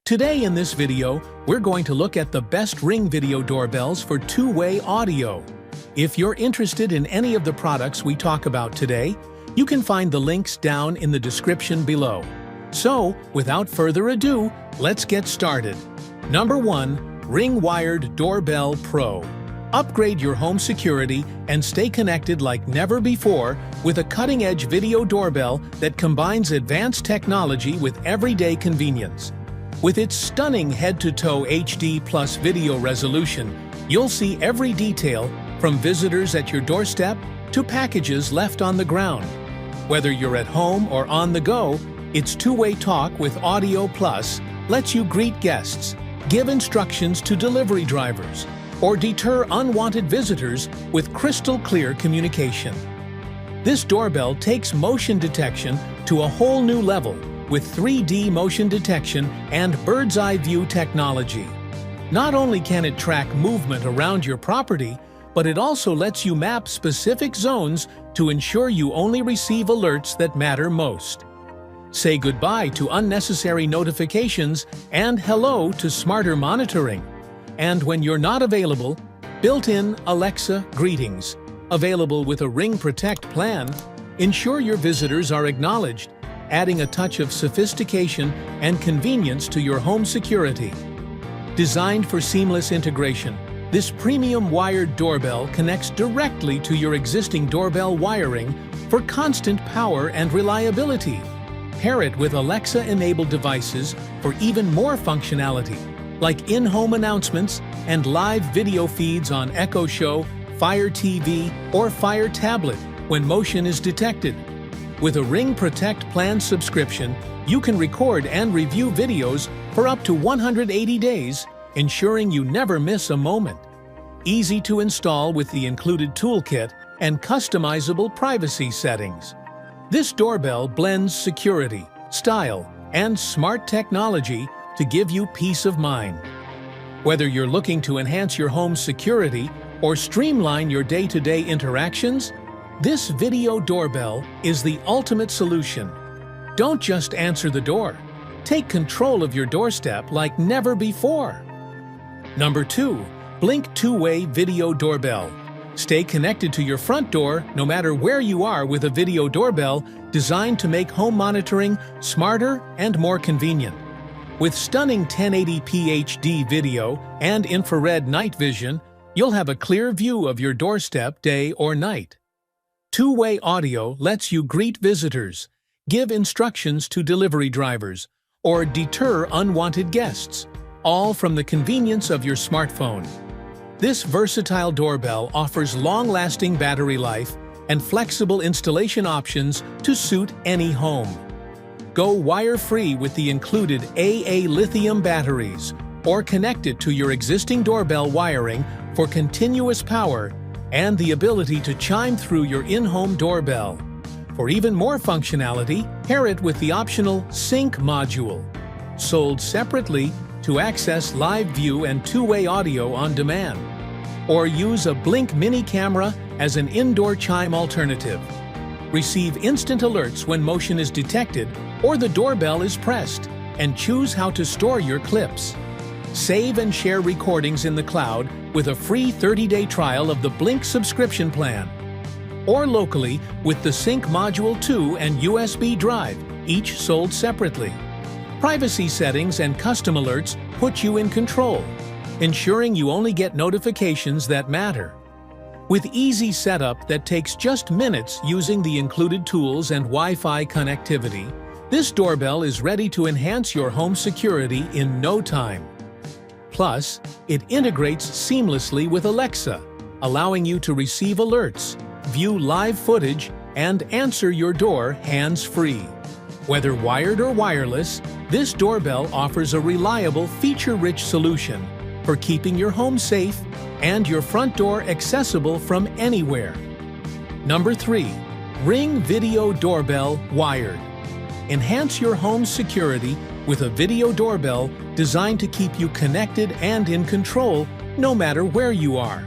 Today in this video, we're going to look at the best Ring video doorbells for two-way audio. If you're interested in any of the products we talk about today, you can find the links down in the description below. So, without further ado, let's get started. Number 1. Ring Wired Doorbell Pro. Upgrade your home security and stay connected like never before with a cutting-edge video doorbell that combines advanced technology with everyday convenience. With its stunning head-to-toe HD plus video resolution, you'll see every detail from visitors at your doorstep to packages left on the ground. Whether you're at home or on the go, its two-way talk with Audio Plus lets you greet guests, give instructions to delivery drivers, or deter unwanted visitors with crystal-clear communication. This doorbell takes motion detection to a whole new level with 3D motion detection and bird's-eye view technology. Not only can it track movement around your property, but it also lets you map specific zones to ensure you only receive alerts that matter most. Say goodbye to unnecessary notifications and hello to smarter monitoring. And when you're not available, built-in Alexa greetings, available with a Ring Protect plan, ensure your visitors are acknowledged, adding a touch of sophistication and convenience to your home security. Designed for seamless integration, this premium wired doorbell connects directly to your existing doorbell wiring for constant power and reliability. Pair it with Alexa-enabled devices for even more functionality, like in-home announcements and live video feeds on Echo Show, Fire TV, or Fire Tablet when motion is detected. With a Ring Protect plan subscription, you can record and review videos for up to 180 days, ensuring you never miss a moment. Easy to install with the included toolkit and customizable privacy settings. This doorbell blends security, style, and smart technology to give you peace of mind. Whether you're looking to enhance your home's security or streamline your day-to-day interactions, this video doorbell is the ultimate solution. Don't just answer the door. Take control of your doorstep like never before. Number 2. Blink two-way video doorbell. Stay connected to your front door no matter where you are with a video doorbell designed to make home monitoring smarter and more convenient. With stunning 1080p HD video and infrared night vision, you'll have a clear view of your doorstep day or night. Two-way audio lets you greet visitors, give instructions to delivery drivers, or deter unwanted guests, all from the convenience of your smartphone. This versatile doorbell offers long-lasting battery life and flexible installation options to suit any home. Go wire-free with the included AA lithium batteries, or connect it to your existing doorbell wiring for continuous power and the ability to chime through your in-home doorbell. For even more functionality, pair it with the optional Sync module, sold separately to access live view and two-way audio on demand. Or use a Blink mini camera as an indoor chime alternative. Receive instant alerts when motion is detected or the doorbell is pressed, and choose how to store your clips. Save and share recordings in the cloud with a free 30-day trial of the Blink subscription plan. Or locally with the Sync Module 2 and USB drive, each sold separately. Privacy settings and custom alerts put you in control, ensuring you only get notifications that matter. With easy setup that takes just minutes using the included tools and Wi-Fi connectivity, this doorbell is ready to enhance your home security in no time. Plus, it integrates seamlessly with Alexa, allowing you to receive alerts, view live footage, and answer your door hands-free. Whether wired or wireless, this doorbell offers a reliable, feature-rich solution for keeping your home safe and your front door accessible from anywhere. Number 3. Ring Video Doorbell Wired. Enhance your home's security with a video doorbell designed to keep you connected and in control no matter where you are.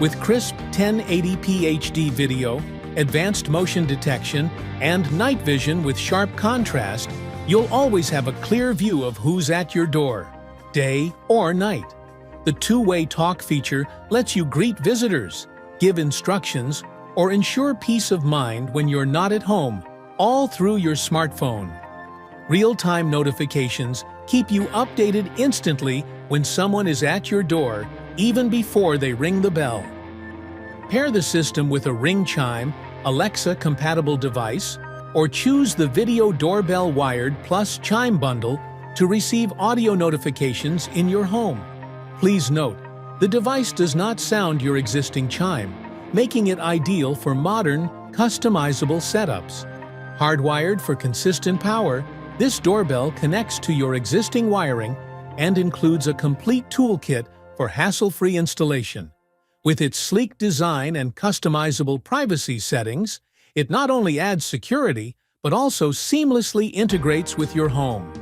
With crisp 1080p HD video, advanced motion detection, and night vision with sharp contrast, You'll always have a clear view of who's at your door, day or night. The two-way talk feature lets you greet visitors, give instructions, or ensure peace of mind when you're not at home, all through your smartphone. Real-time notifications keep you updated instantly when someone is at your door, even before they ring the bell. Pair the system with a Ring Chime, Alexa-compatible device, or choose the Video Doorbell Wired Plus Chime bundle to receive audio notifications in your home. Please note, the device does not sound your existing chime, making it ideal for modern, customizable setups. Hardwired for consistent power, this doorbell connects to your existing wiring and includes a complete toolkit for hassle-free installation. With its sleek design and customizable privacy settings, it not only adds security, but also seamlessly integrates with your home.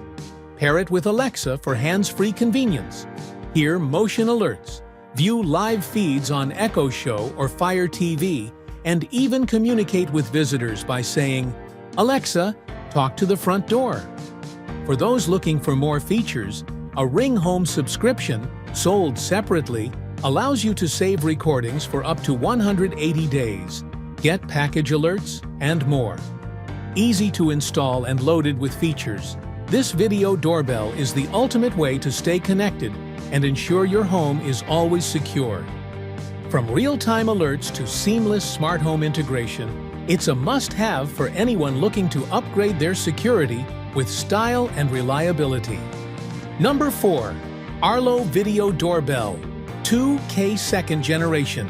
Pair it with Alexa for hands-free convenience. Hear motion alerts, view live feeds on Echo Show or Fire TV, and even communicate with visitors by saying, "Alexa, talk to the front door." For those looking for more features, a Ring Home subscription, sold separately, allows you to save recordings for up to 180 days, get package alerts, and more. Easy to install and loaded with features, this video doorbell is the ultimate way to stay connected and ensure your home is always secure. From real-time alerts to seamless smart home integration, it's a must-have for anyone looking to upgrade their security with style and reliability. Number 4. Arlo Video Doorbell 2K Second Generation.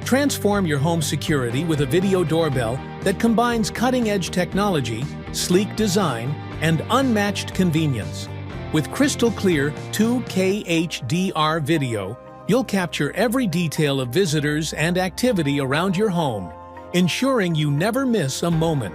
Transform your home security with a video doorbell that combines cutting-edge technology, sleek design, and unmatched convenience. With crystal-clear 2K HDR video, you'll capture every detail of visitors and activity around your home, ensuring you never miss a moment.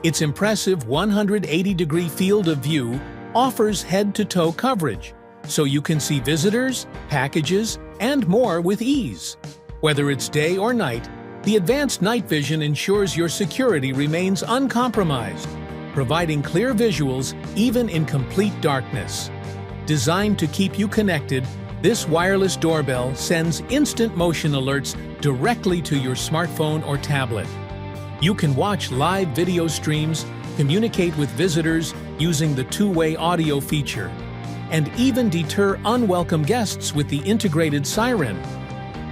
Its impressive 180-degree field of view offers head-to-toe coverage, so you can see visitors, packages, and more with ease. Whether it's day or night, the advanced night vision ensures your security remains uncompromised, providing clear visuals even in complete darkness. Designed to keep you connected, this wireless doorbell sends instant motion alerts directly to your smartphone or tablet. You can watch live video streams, communicate with visitors using the two-way audio feature, and even deter unwelcome guests with the integrated siren.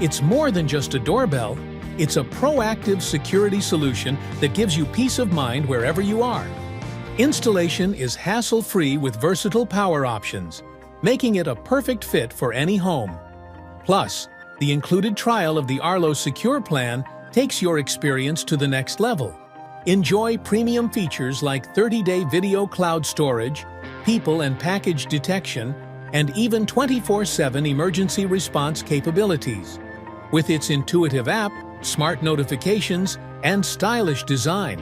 It's more than just a doorbell, it's a proactive security solution that gives you peace of mind wherever you are. Installation is hassle-free with versatile power options, making it a perfect fit for any home. Plus, the included trial of the Arlo Secure Plan takes your experience to the next level. Enjoy premium features like 30-day video cloud storage, people and package detection, and even 24/7 emergency response capabilities. With its intuitive app, smart notifications, and stylish design,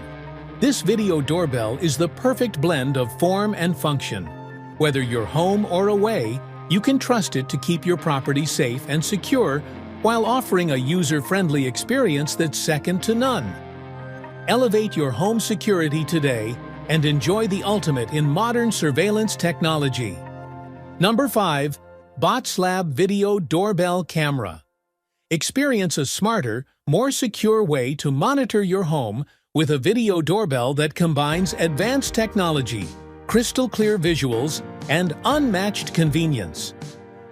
this video doorbell is the perfect blend of form and function. Whether you're home or away, you can trust it to keep your property safe and secure while offering a user-friendly experience that's second to none. Elevate your home security today and enjoy the ultimate in modern surveillance technology. Number 5. Botslab Video Doorbell Camera. Experience a smarter, more secure way to monitor your home with a video doorbell that combines advanced technology, crystal-clear visuals, and unmatched convenience.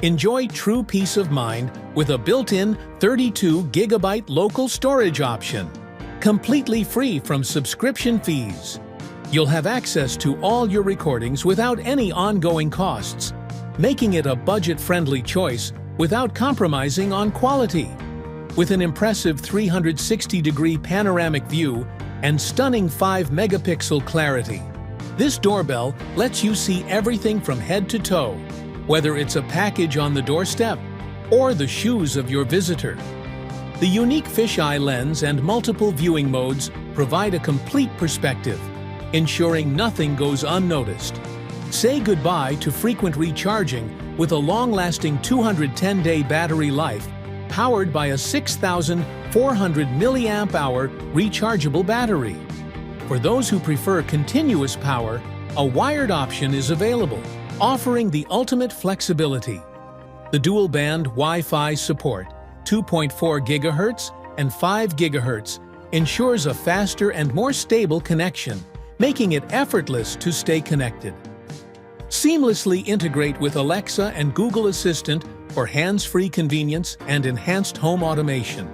Enjoy true peace of mind with a built-in 32GB local storage option, completely free from subscription fees. You'll have access to all your recordings without any ongoing costs, making it a budget-friendly choice without compromising on quality. With an impressive 360-degree panoramic view and stunning 5-megapixel clarity, this doorbell lets you see everything from head to toe, whether it's a package on the doorstep or the shoes of your visitor. The unique fisheye lens and multiple viewing modes provide a complete perspective, ensuring nothing goes unnoticed. Say goodbye to frequent recharging with a long-lasting 210-day battery life powered by a 6,400 mAh rechargeable battery. For those who prefer continuous power, a wired option is available, offering the ultimate flexibility. The dual-band Wi-Fi support, 2.4 GHz and 5 GHz, ensures a faster and more stable connection, making it effortless to stay connected. Seamlessly integrate with Alexa and Google Assistant for hands-free convenience and enhanced home automation.